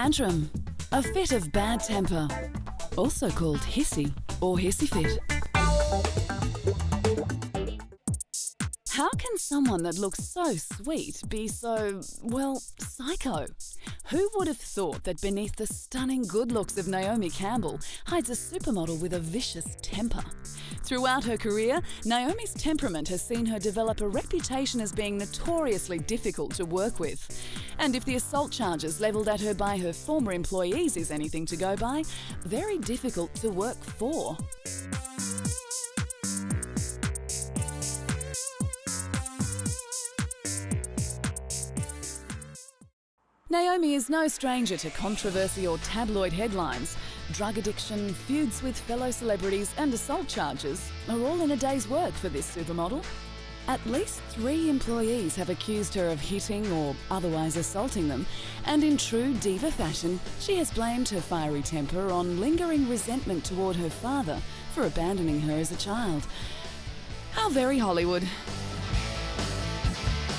Tantrum, a fit of bad temper, also called hissy or hissy fit. How can someone that looks so sweet be so, well, psycho? Who would have thought that beneath the stunning good looks of Naomi Campbell hides a supermodel with a vicious temper? Throughout her career, Naomi's temperament has seen her develop a reputation as being notoriously difficult to work with. And if the assault charges levelled at her by her former employees is anything to go by, very difficult to work for. Naomi is no stranger to controversy or tabloid headlines. Drug addiction, feuds with fellow celebrities and assault charges are all in a day's work for this supermodel. At least 3 employees have accused her of hitting or otherwise assaulting them, and in true diva fashion, she has blamed her fiery temper on lingering resentment toward her father for abandoning her as a child. How very Hollywood.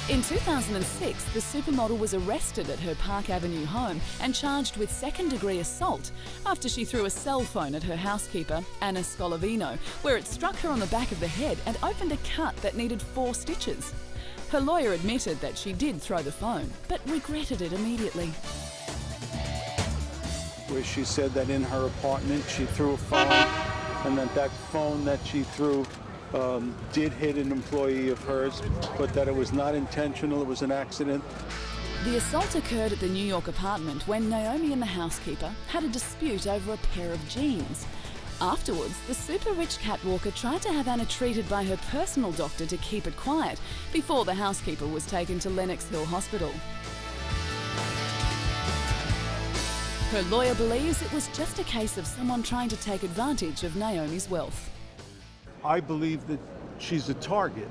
In 2006, the supermodel was arrested at her Park Avenue home and charged with second-degree assault after she threw a cell phone at her housekeeper, Anna Scolavino, where it struck her on the back of the head and opened a cut that needed 4 stitches. Her lawyer admitted that she did throw the phone, but regretted it immediately. Where she said that in her apartment she threw a phone, and that phone that she threw did hit an employee of hers, but that it was not intentional, it was an accident. The assault occurred at the New York apartment when Naomi and the housekeeper had a dispute over a pair of jeans. Afterwards, the super-rich catwalker tried to have Anna treated by her personal doctor to keep it quiet before the housekeeper was taken to Lenox Hill Hospital. Her lawyer believes it was just a case of someone trying to take advantage of Naomi's wealth. I believe that she's a target.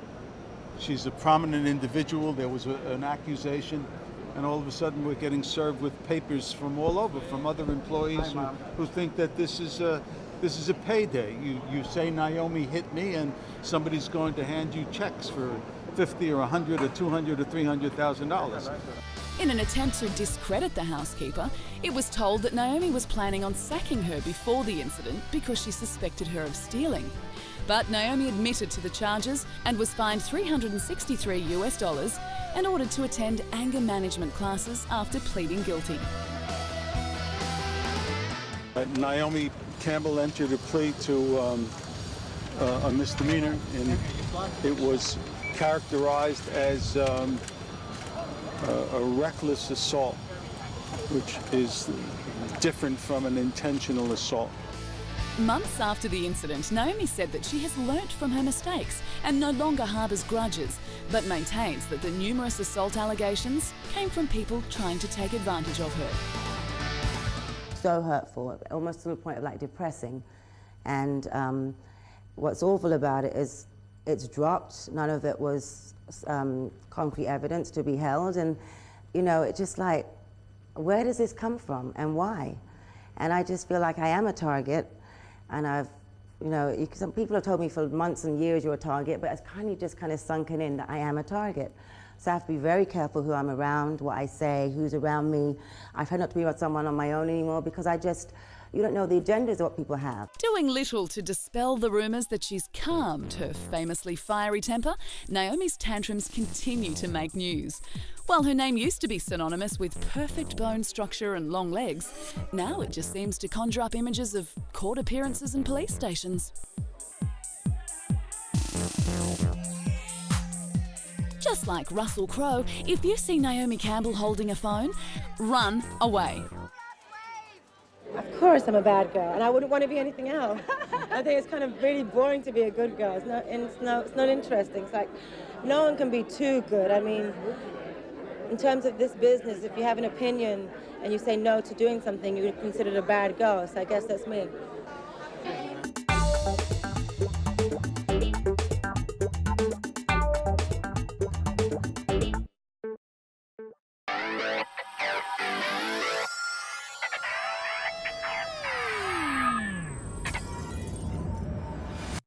She's a prominent individual. There was an accusation, and all of a sudden we're getting served with papers from all over, from other employees who think that this is a payday. You say Naomi hit me, and somebody's going to hand you checks for $50 or $100 or $200 or $300,000. In an attempt to discredit the housekeeper, it was told that Naomi was planning on sacking her before the incident because she suspected her of stealing. But Naomi admitted to the charges and was fined $363 and ordered to attend anger management classes after pleading guilty. Naomi Campbell entered a plea to a misdemeanor, and it was characterized as a reckless assault, which is different from an intentional assault. Months after the incident, Naomi said that she has learnt from her mistakes and no longer harbours grudges, but maintains that the numerous assault allegations came from people trying to take advantage of her. So hurtful, almost to the point of like depressing. And what's awful about it is it's dropped. None of it was concrete evidence to be held. And, you know, it's just like, where does this come from and why? And I just feel like I am a target. And I've, you know, some people have told me for months and years you're a target, but it's kind of sunken in that I am a target. So I have to be very careful who I'm around, what I say, who's around me. I've had not to be with someone on my own anymore because you don't know the agendas of what people have. Doing little to dispel the rumours that she's calmed her famously fiery temper, Naomi's tantrums continue to make news. While her name used to be synonymous with perfect bone structure and long legs, now it just seems to conjure up images of court appearances and police stations. Just like Russell Crowe, if you see Naomi Campbell holding a phone, run away. Of course I'm a bad girl, and I wouldn't want to be anything else. I think it's kind of really boring to be a good girl. It's not interesting. It's like, no one can be too good. I mean, in terms of this business, if you have an opinion and you say no to doing something, you're considered a bad girl. So I guess that's me.